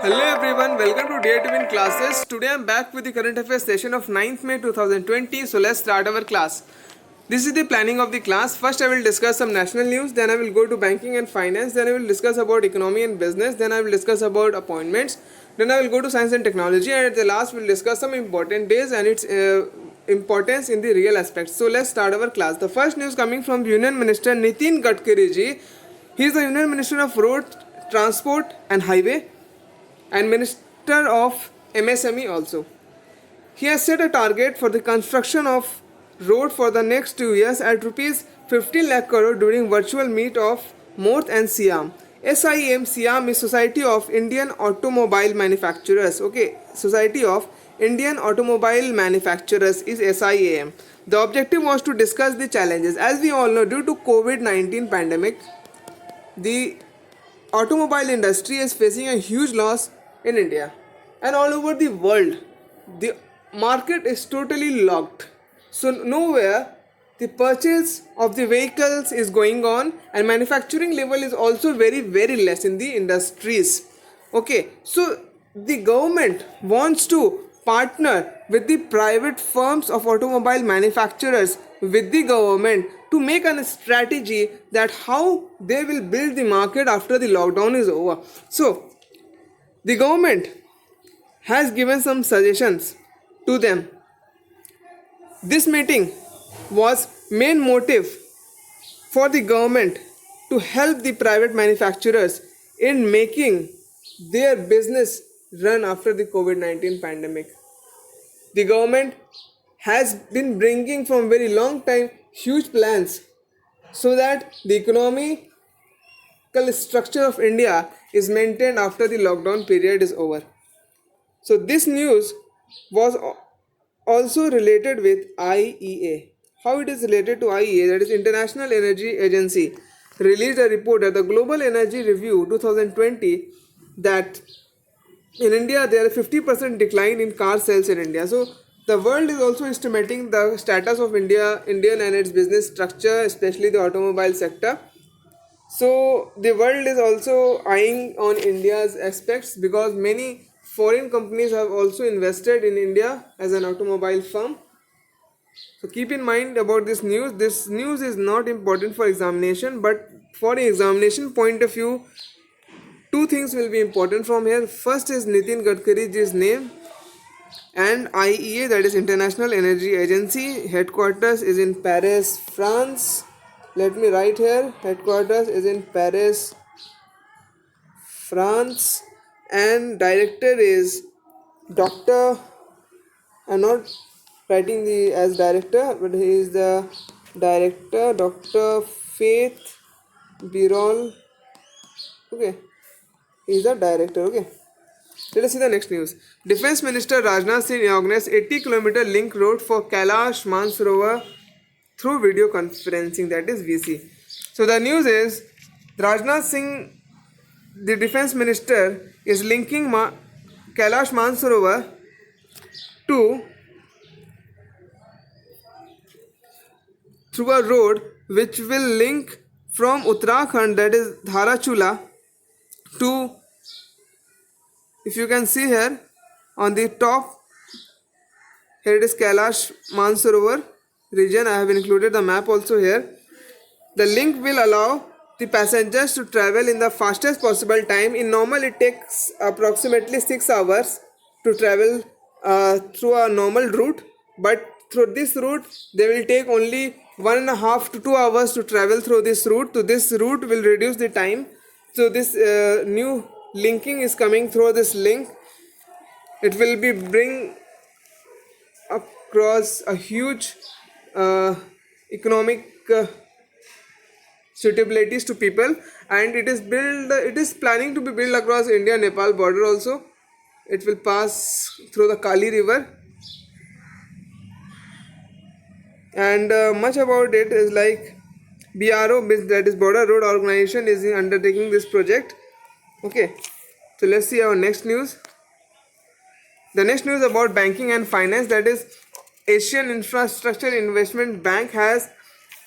Hello everyone, welcome to Day 2 in classes. Today I'm back with the current affairs session of 9th May 2020. So let's start our class. This is the planning of the class. First I will discuss some national news, then I will go to banking and finance, then I will discuss about economy and business, then I will discuss about appointments, then I will go to science and technology, and at the last we will discuss some important days and its importance in the real aspects. So let's start our class. The first news coming from Union Minister Nitin Gadkari ji. He is the Union Minister of Road, Transport and Highway and Minister of MSME also. He has set a target for the construction of road for the next 2 years at rupees 15 lakh crore during virtual meet of Morth and Siam. SIAM Siam is Society of Indian Automobile Manufacturers. Okay, Society of Indian Automobile Manufacturers is SIAM. The objective was to discuss the challenges. As we all know, due to COVID-19 pandemic, the automobile industry is facing a huge loss in India and all over the world. The market is totally locked. So nowhere the purchase of the vehicles is going on, and manufacturing level is also very less in the industries. Okay, so the government wants to partner with the private firms of automobile manufacturers with the government to make a strategy that how they will build the market after the lockdown is over. So the government has given some suggestions to them. This meeting was main motive for the government to help the private manufacturers in making their business run after the COVID-19 pandemic. The government has been bringing from very long time huge plans so that the economical structure of India is maintained after the lockdown period is over. So this news was also related with IEA. How it is related to IEA, that is International Energy Agency, released a report at the Global Energy Review 2020 that in India there is 50% decline in car sales in India. So the world is also estimating the status of India and its business structure, especially the automobile sector. So the world is also eyeing on India's aspects because many foreign companies have also invested in India as an automobile firm. So keep in mind about this news. This news is not important for examination, but for the examination point of view, two things will be important from here. First is Nitin Gadkari's name, and IEA, that is International Energy Agency. Headquarters is in Paris, France. Let me write here. Headquarters is in Paris, France, and director is Dr. I'm not writing the as director, but he is the director, Dr. Faith Birol. Okay, he is the director. Okay, let us see the next news. Defense Minister Rajnath Singh inaugurates 80-kilometer link road for Kailash Mansarovar through video conferencing, that is VC. So the news is Rajnath Singh, the defense minister, is linking Kailash Mansarovar to through a road which will link from Uttarakhand, that is Dharachula, to, if you can see here on the top, here it is Kailash Mansarovar region. I have included the map also here. The link will allow the passengers to travel in the fastest possible time. In normal it takes approximately 6 hours to travel through a normal route, but through this route they will take only 1.5 to 2 hours to travel through this route. So this route will reduce the time. So this new linking is coming through this link. It will be bring across a huge economic suitabilities to people, and it is planning to be built across India Nepal border also. It will pass through the Kali river, and much about it is like BRO, that is Border Road Organization, is undertaking this project. Okay, so let's see our next news. The next news about banking and finance, that is Asian Infrastructure Investment Bank has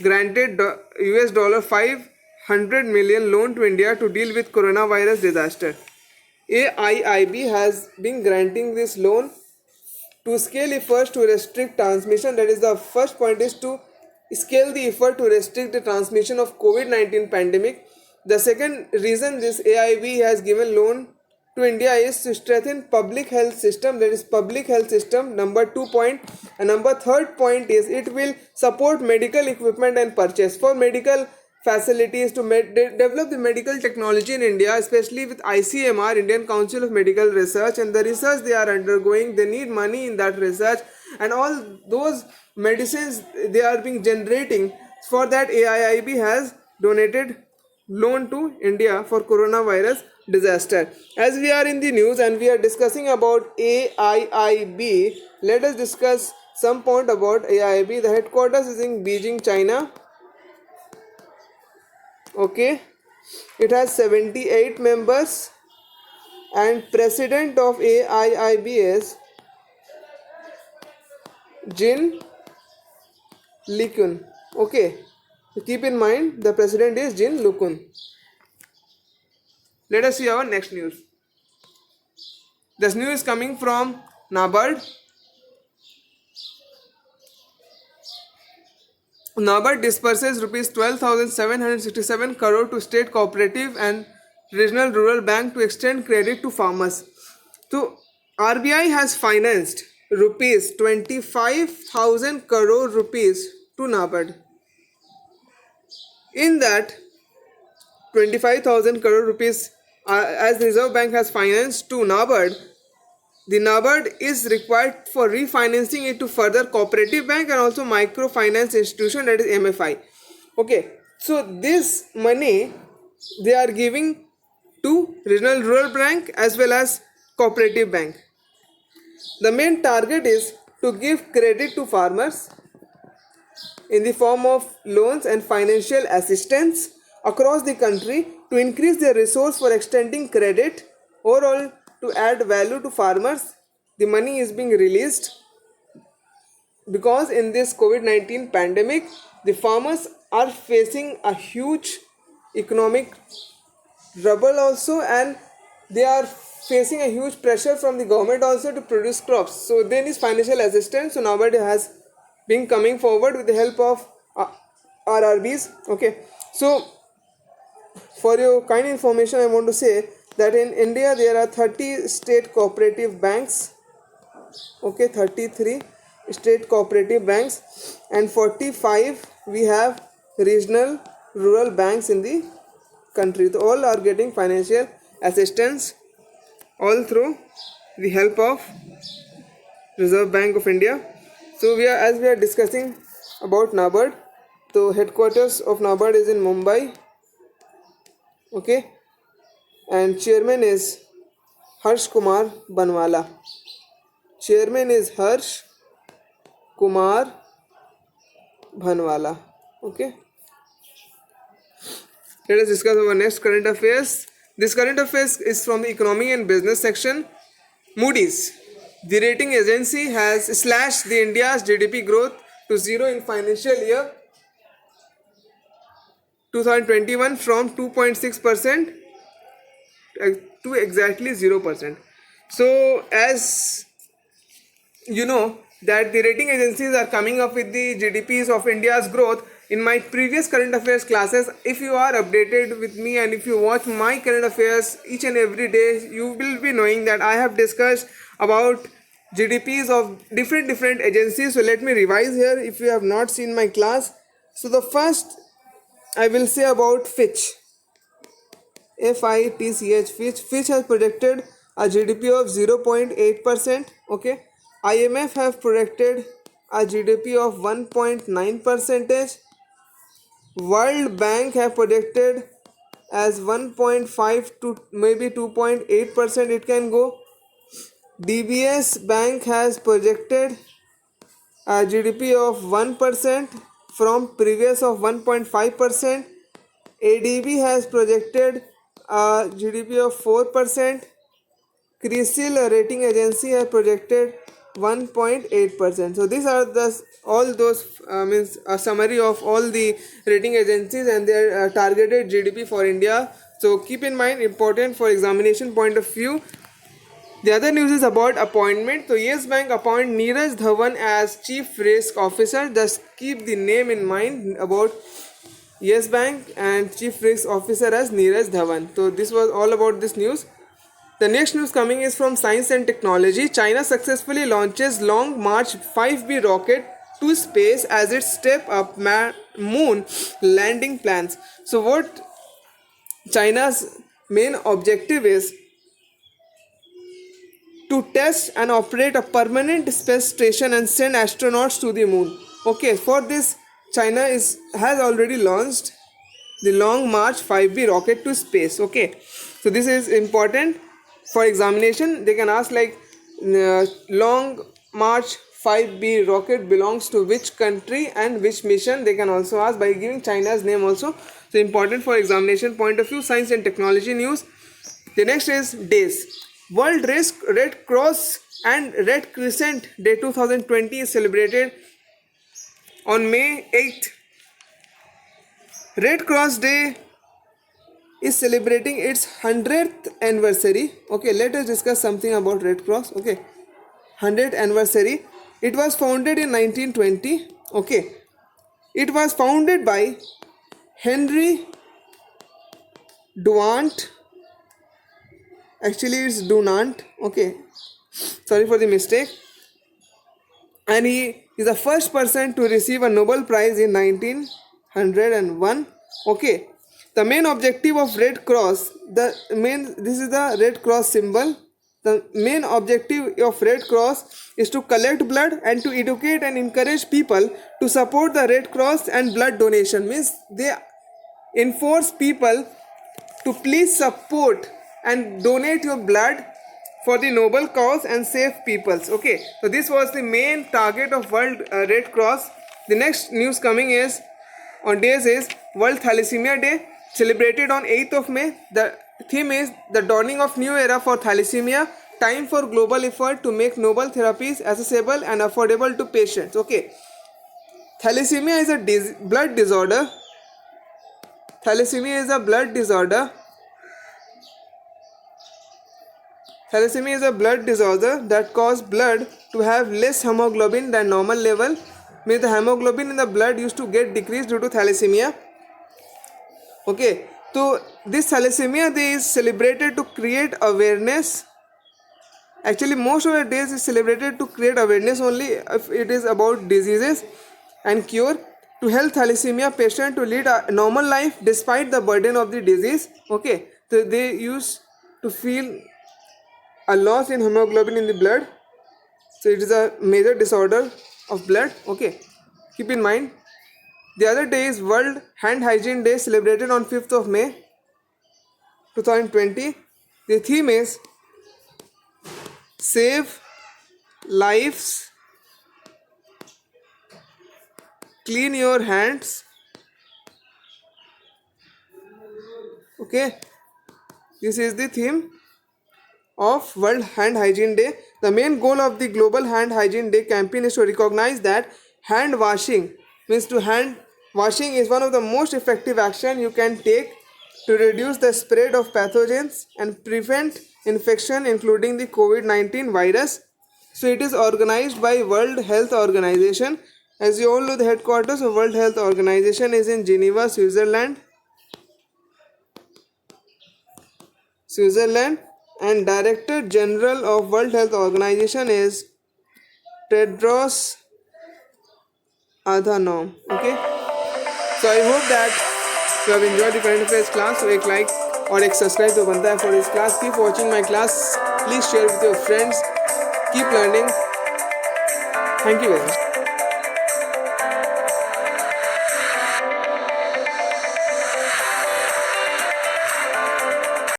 granted $500 million loan to India to deal with coronavirus disaster. AIIB has been granting this loan to scale efforts to restrict transmission. That is, the first point is to scale the effort to restrict the transmission of COVID-19 pandemic. The second reason this AIB has given loan to India is to strengthen public health system. That is public health system, number 2 point. And number third point is it will support medical equipment and purchase for medical facilities to develop the medical technology in India, especially with ICMR, Indian Council of Medical Research, and the research they are undergoing. They need money in that research, and all those medicines they are being generating. For that, AIIB has donated loan to India for coronavirus disaster. As we are in the news and we are discussing about AIIB, let us discuss some point about AIIB. The headquarters is in Beijing, China. Okay, it has 78 members, and president of AIIB is Jin Likun. Okay, so keep in mind the president is Jin Likun. Let us see our next news. This news is coming from NABARD. NABARD disperses rupees 12,767 crore to state cooperative and regional rural bank to extend credit to farmers. So RBI has financed rupees 25,000 crore rupees to NABARD. In that 25,000 crore rupees as the Reserve Bank has financed to NABARD, the NABARD is required for refinancing it to further cooperative bank and also microfinance institution, that is MFI. Okay, so this money they are giving to regional rural bank as well as cooperative bank. The main target is to give credit to farmers in the form of loans and financial assistance across the country to increase their resource for extending credit. Overall, to add value to farmers, the money is being released because in this COVID-19 pandemic, the farmers are facing a huge economic trouble also, and they are facing a huge pressure from the government also to produce crops. So they need financial assistance. So nobody has been coming forward with the help of RRBs. Okay, so for your kind information, I want to say that in India there are 30 state cooperative banks. Okay, 33 state cooperative banks, and 45 we have regional rural banks in the country. So all are getting financial assistance all through the help of Reserve Bank of India. So as we are discussing about NABARD, so headquarters of NABARD is in Mumbai. Okay, and chairman is Harsh Kumar Banwala. Chairman is Harsh Kumar Bhanwala. Okay, let us discuss our next current affairs. This current affairs is from the economy and business section. Moody's, the rating agency, has slashed the India's GDP growth to zero in financial year 2021 from 2.6% to exactly 0%. So as you know that the rating agencies are coming up with the GDPs of India's growth. In my previous current affairs classes, if you are updated with me and if you watch my current affairs each and every day, you will be knowing that I have discussed about GDPs of different agencies. So let me revise here if you have not seen my class. So the first I will say about Fitch. FITCH. Fitch has projected a GDP of 0.8%. Okay, IMF have projected a GDP of 1.9%. World Bank have projected as 1.5 to maybe 2.8% it can go. DBS Bank has projected a GDP of 1% from previous of 1.5%. ADB has projected a GDP of 4%. CRISIL rating agency has projected 1.8%. So these are all those means a summary of all the rating agencies and their targeted GDP for India So keep in mind, important for examination point of view. The other news is about appointment. So Yes Bank appoint Neeraj Dhawan as Chief Risk Officer. Just keep the name in mind about Yes Bank and Chief Risk Officer as Neeraj Dhawan. So this was all about this news. The next news coming is from Science and Technology. China successfully launches Long March 5B rocket to space as it step up moon landing plans. So what China's main objective is to test and operate a permanent space station and send astronauts to the moon. Okay, for this China has already launched the Long March 5B rocket to space. Okay, so this is important for examination. They can ask like Long March 5B rocket belongs to which country and which mission. They can also ask by giving China's name also. So important for examination point of view. Science and technology news. The next is days. World Red Cross and Red Crescent Day 2020 is celebrated on May 8th. Red Cross Day is celebrating its 100th anniversary. Okay, let us discuss something about Red Cross. Okay, 100th anniversary. It was founded in 1920. Okay, it was founded by Henry Dunant. Actually, it's Dunant. Okay, sorry for the mistake. And he is the first person to receive a Nobel Prize in 1901. Okay, the main objective of Red Cross, this is the Red Cross symbol. The main objective of Red Cross is to collect blood and to educate and encourage people to support the Red Cross and blood donation. Means they enforce people to please support and donate your blood for the noble cause and save peoples. Okay, so this was the main target of World Red Cross. The next news coming is on days is World Thalassemia Day, celebrated on 8th of May. The theme is the dawning of new era for thalassemia, time for global effort to make novel therapies accessible and affordable to patients. Okay, thalassemia is a blood disorder. Thalassemia is a blood disorder. Thalassemia is a blood disorder that causes blood to have less hemoglobin than normal level. Means the hemoglobin in the blood used to get decreased due to thalassemia. Okay, so this Thalassemia Day is celebrated to create awareness. Actually, most of the days is celebrated to create awareness only if it is about diseases and cure, to help thalassemia patient to lead a normal life despite the burden of the disease. Okay, so they used to feel a loss in hemoglobin in the blood. So it is a major disorder of blood. Okay, keep in mind. The other day is World Hand Hygiene Day, celebrated on 5th of May 2020. The theme is Save Lives, Clean Your Hands. Okay, this is the theme of World Hand Hygiene Day. The main goal of the Global Hand Hygiene Day campaign is to recognize that hand washing washing is one of the most effective action you can take to reduce the spread of pathogens and prevent infection, including the COVID-19 virus. So it is organized by World Health Organization. As you all know, the headquarters of World Health Organization is in Geneva, Switzerland. And Director General of World Health Organization is Tedros Adhanom. Okay, so I hope that you have enjoyed the current affairs class. So एक like और एक subscribe तो बनता है for this class. Keep watching my class. Please share with your friends. Keep learning. Thank you very much.